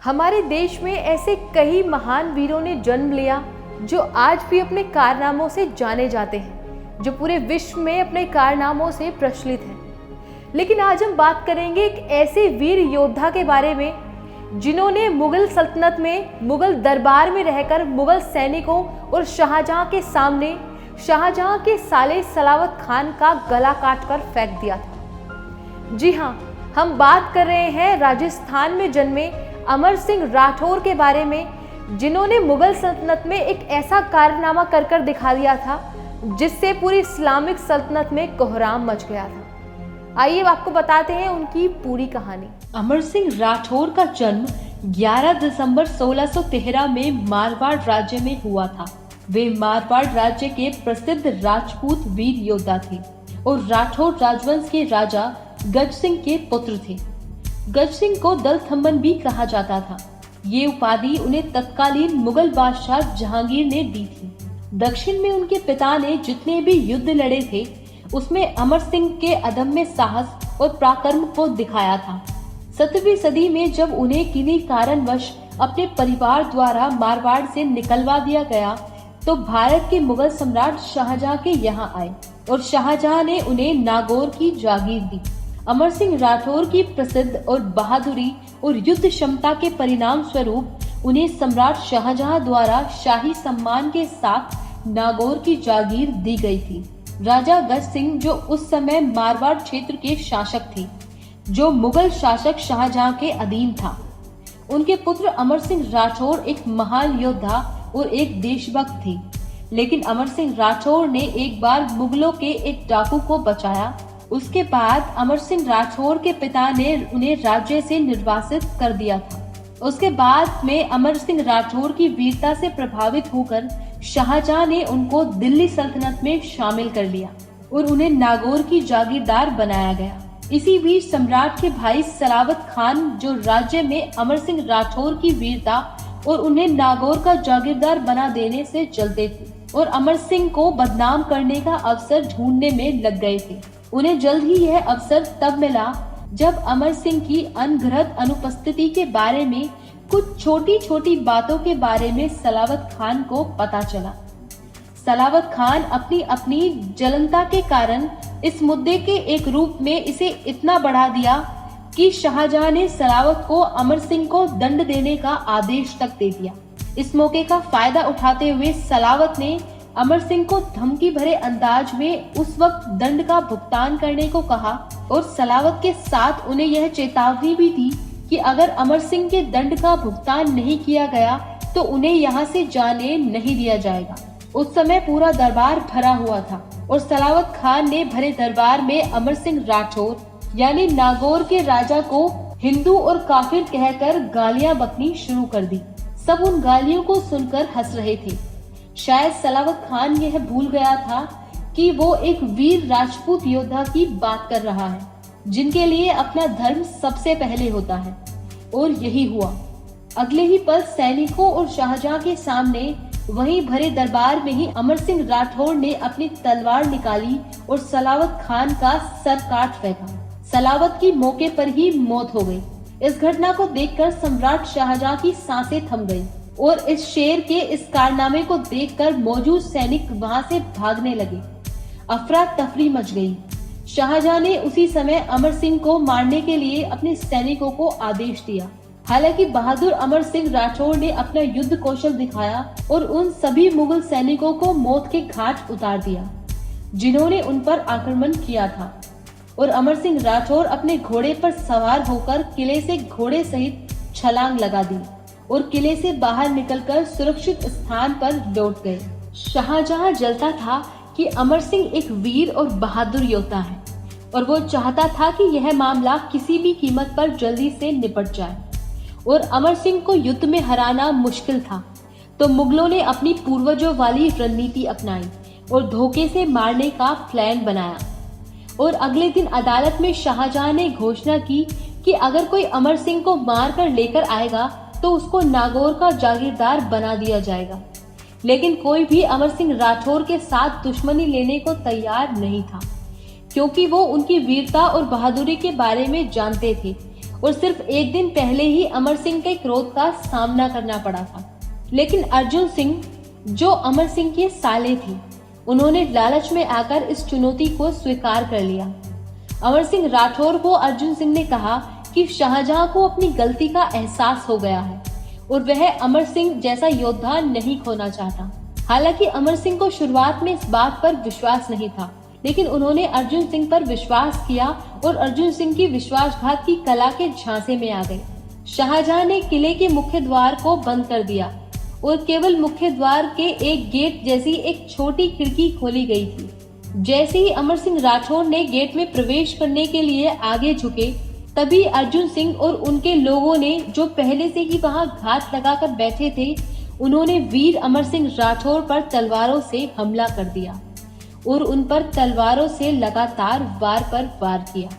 हमारे देश में ऐसे कई महान वीरों ने जन्म लिया जो आज भी अपने कारनामों से जाने जाते हैं, जो पूरे विश्व में अपने कारनामों से प्रचलित हैं। लेकिन आज हम बात करेंगे एक ऐसे वीर योद्धा के बारे में जिन्होंने मुगल सल्तनत में, मुगल दरबार में रहकर मुगल सैनिकों और शाहजहां के सामने शाहजहां के साले सलावत खान का गला काटकर फेंक दिया था। जी हाँ, हम बात कर रहे हैं राजस्थान में जन्मे अमर सिंह राठौर के बारे में, जिन्होंने मुगल सल्तनत में एक ऐसा कारनामा कर दिखा दिया था जिससे पूरी इस्लामिक सल्तनत में कोहराम मच गया था। आइए आपको बताते हैं उनकी पूरी कहानी। अमर सिंह राठौर का जन्म 11 दिसंबर 1613 में मारवाड़ राज्य में हुआ था। वे मारवाड़ राज्य के प्रसिद्ध राजपूत वीर योद्धा थे और राठौर राजवंश के राजा गज सिंह के पुत्र थे। गज सिंह को दलथम्बन भी कहा जाता था। ये उपाधि उन्हें तत्कालीन मुगल बादशाह जहांगीर ने दी थी। दक्षिण में उनके पिता ने जितने भी युद्ध लड़े थे उसमें अमर सिंह के अदम्य साहस और पराक्रम को दिखाया था। 17वीं सदी में जब उन्हें किन्हीं कारणवश अपने परिवार द्वारा मारवाड़ से निकलवा दिया गया तो भारत के मुगल सम्राट शाहजहां के यहाँ आए और शाहजहां ने उन्हें नागौर की जागीर दी। अमर सिंह राठौर की प्रसिद्ध और बहादुरी और युद्ध क्षमता के परिणाम स्वरूप उन्हें सम्राट शाहजहां द्वारा शाही सम्मान के साथ नागौर की जागीर दी गई थी। राजा गज सिंह, जो उस समय मारवाड़ क्षेत्र के शासक थे, जो मुगल शासक शाहजहां के अधीन था, उनके पुत्र अमर सिंह राठौर एक महान योद्धा और एक देशभक्त थे। लेकिन अमर सिंह राठौर ने एक बार मुगलों के एक डाकू को बचाया। उसके बाद अमर सिंह राठौर के पिता ने उन्हें राज्य से निर्वासित कर दिया था। उसके बाद में अमर सिंह राठौर की वीरता से प्रभावित होकर शाहजहां ने उनको दिल्ली सल्तनत में शामिल कर लिया और उन्हें नागौर की जागीरदार बनाया गया। इसी बीच सम्राट के भाई सलावत खान, जो राज्य में अमर सिंह राठौर की वीरता और उन्हें नागौर का जागीरदार बना देने से जलते थे और अमर सिंह को बदनाम करने का अवसर ढूंढने में लग गए थे। उन्हें जल्द ही यह अवसर तब मिला जब अमर सिंह की अनघरत अनुपस्थिति के बारे में कुछ छोटी छोटी बातों के बारे में सलावत खान को पता चला। सलावत खान अपनी जलनता के कारण इस मुद्दे के एक रूप में इसे इतना बढ़ा दिया कि शाहजहां ने सलावत को अमर सिंह को दंड देने का आदेश तक दे दिया। इस मौके का फायदा उठाते हुए सलावत ने अमर सिंह को धमकी भरे अंदाज में उस वक्त दंड का भुगतान करने को कहा और सलावत के साथ उन्हें यह चेतावनी भी दी कि अगर अमर सिंह के दंड का भुगतान नहीं किया गया तो उन्हें यहाँ से जाने नहीं दिया जाएगा। उस समय पूरा दरबार भरा हुआ था और सलावत खान ने भरे दरबार में अमर सिंह राठौर यानी नागौर के राजा को हिंदू और काफिर कहकर गालियां बकनी शुरू कर दी। सब उन गालियों को सुनकर हंस रहे थे। शायद सलावत खान यह भूल गया था कि वो एक वीर राजपूत योद्धा की बात कर रहा है, जिनके लिए अपना धर्म सबसे पहले होता है। और यही हुआ। अगले ही पल सैनिकों और शाहजहां के सामने वहीं भरे दरबार में ही अमर सिंह राठौर ने अपनी तलवार निकाली और सलावत खान का सर काट फेंका। सलावत की मौके पर ही मौत हो गई। इस घटना को देखकर सम्राट शाहजहां की सांसें थम गईं और इस शेर के इस कारनामे को देखकर मौजूद सैनिक वहां से भागने लगे। अफरा तफरी मच गई। शाहजहां ने उसी समय अमर सिंह को मारने के लिए अपने सैनिकों को आदेश दिया। हालांकि बहादुर अमर सिंह राठौर ने अपना युद्ध कौशल दिखाया और उन सभी मुगल सैनिकों को मौत के घाट उतार दिया जिन्होंने उन पर आक्रमण किया था। और अमर सिंह राठौर अपने घोड़े पर सवार होकर किले से घोड़े सहित छलांग लगा दी और किले से बाहर निकलकर सुरक्षित स्थान पर लौट गए। शाहजहां जलता था कि अमर सिंह एक वीर और बहादुर योद्धा है और वो चाहता था कि यह मामला किसी भी कीमत पर जल्दी से निपट जाए और अमर सिंह को युद्ध में हराना मुश्किल था। तो मुगलों ने अपनी पूर्वजों वाली रणनीति अपनाई और धोखे से मारने का प्लान बनाया। और अगले दिन अदालत में शाहजहां ने घोषणा की कि अगर कोई अमर सिंह को मार कर लेकर आएगा तो उसको नागौर का जागीरदार बना दिया जाएगा। लेकिन कोई भी अमर सिंह राठौर के साथ दुश्मनी लेने को तैयार नहीं था, क्योंकि वो उनकी वीरता और बहादुरी के बारे में जानते थे और सिर्फ एक दिन पहले ही अमर सिंह के क्रोध का सामना करना पड़ा था। लेकिन अर्जुन सिंह, जो अमर सिंह के साले थे, उन्होंने लालच में आकर इस चुनौती को स्वीकार कर लिया। अमर सिंह राठौर को अर्जुन सिंह ने कहा कि शाहजहां को अपनी गलती का एहसास हो गया है और वह अमर सिंह जैसा योद्धा नहीं खोना चाहता। हालांकि अमर सिंह को शुरुआत में इस बात पर विश्वास नहीं था, लेकिन उन्होंने अर्जुन सिंह पर विश्वास किया और अर्जुन सिंह की विश्वासघात की कला के झांसे में आ गए। शाहजहां ने किले के मुख्य द्वार को बंद कर दिया और केवल मुख्य द्वार के एक गेट जैसी एक छोटी खिड़की खोली गई थी। जैसे ही अमर सिंह राठौर ने गेट में प्रवेश करने के लिए आगे झुके, तभी अर्जुन सिंह और उनके लोगों ने, जो पहले से ही वहां घात लगाकर बैठे थे, उन्होंने वीर अमर सिंह राठौर पर तलवारों से हमला कर दिया और उन पर तलवारों से लगातार वार पर वार किया।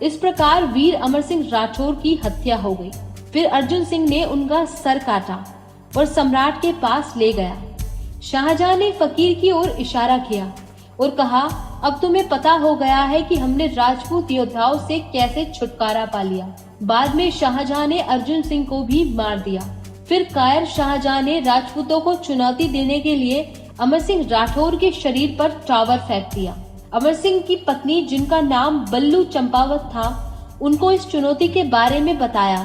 इस प्रकार वीर अमर सिंह राठौर की हत्या हो गई। फिर अर्जुन सिंह ने उनका सर काटा और सम्राट के पास ले गया। शाहजहां ने फकीर की ओर इशारा किया और कहा, अब तुम्हें पता हो गया है कि हमने राजपूत योद्धाओं से कैसे छुटकारा पा लिया। बाद में शाहजहां ने अर्जुन सिंह को भी मार दिया। फिर कायर शाहजहां ने राजपूतों को चुनौती देने के लिए अमर सिंह राठौर के शरीर पर टावर फेंक दिया। अमर सिंह की पत्नी, जिनका नाम बल्लू चंपावत था, उनको इस चुनौती के बारे में बताया।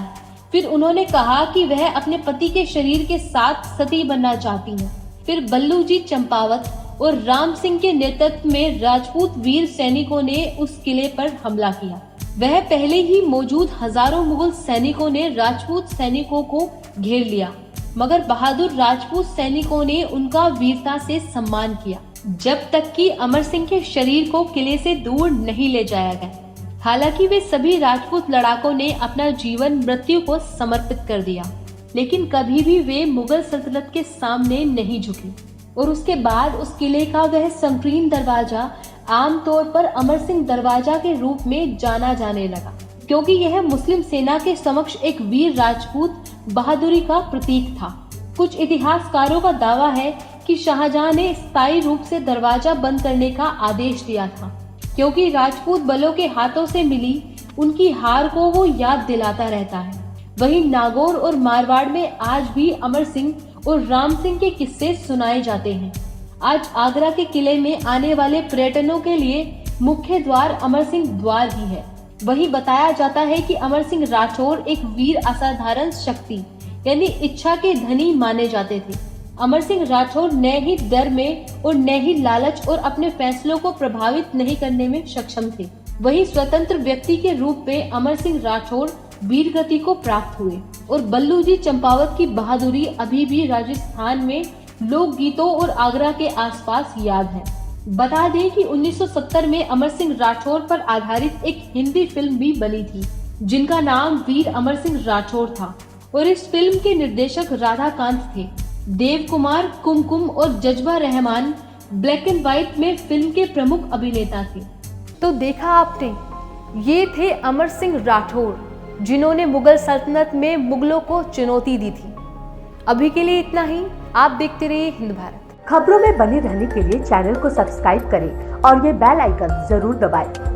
फिर उन्होंने कहा कि वह अपने पति के शरीर के साथ सती बनना चाहती हैं। फिर बल्लू जी चंपावत और राम सिंह के नेतृत्व में राजपूत वीर सैनिकों ने उस किले पर हमला किया। वह पहले ही मौजूद हजारों मुगल सैनिकों ने राजपूत सैनिकों को घेर लिया, मगर बहादुर राजपूत सैनिकों ने उनका वीरता से सम्मान किया, जब तक कि अमर सिंह के शरीर को किले से दूर नहीं ले जाया गया। हालांकि वे सभी राजपूत लड़ाकों ने अपना जीवन मृत्यु को समर्पित कर दिया, लेकिन कभी भी वे मुगल सल्तनत के सामने नहीं झुके। और उसके बाद उस किले का वह संकीर्ण दरवाजा आमतौर पर अमर सिंह दरवाजा के रूप में जाना जाने लगा, क्योंकि यह मुस्लिम सेना के समक्ष एक वीर राजपूत बहादुरी का प्रतीक था। कुछ इतिहासकारों का दावा है कि शाहजहां ने स्थायी रूप से दरवाजा बंद करने का आदेश दिया था, क्योंकि राजपूत बलों के हाथों से मिली उनकी हार को वो याद दिलाता रहता है। वहीं नागौर और मारवाड़ में आज भी अमर सिंह और राम सिंह के किस्से सुनाए जाते हैं। आज आगरा के किले में आने वाले पर्यटनों के लिए मुख्य द्वार अमर सिंह द्वार ही है। वही बताया जाता है कि अमर सिंह राठौर एक वीर असाधारण शक्ति यानी इच्छा के धनी माने जाते थे। अमर सिंह राठौर न ही डर में और न ही लालच और अपने फैसलों को प्रभावित नहीं करने में सक्षम थे। वही स्वतंत्र व्यक्ति के रूप में अमर सिंह राठौर वीर गति को प्राप्त हुए और बल्लू जी चंपावत की बहादुरी अभी भी राजस्थान में लोक गीतों और आगरा के आसपास याद है। बता दें कि 1970 में अमर सिंह राठौर पर आधारित एक हिंदी फिल्म भी बनी थी, जिनका नाम वीर अमर सिंह राठौर था और इस फिल्म के निर्देशक राधाकांत थे। देव कुमार, कुमकुम और जज्बा रहमान ब्लैक एंड व्हाइट में फिल्म के प्रमुख अभिनेता थे। तो देखा आपने, ये थे अमर सिंह राठौर, जिन्होंने मुगल सल्तनत में मुगलों को चुनौती दी थी। अभी के लिए इतना ही। आप देखते रहिए हिंद भारत। खबरों में बने रहने के लिए चैनल को सब्सक्राइब करें और ये बेल आइकन जरूर दबाएं।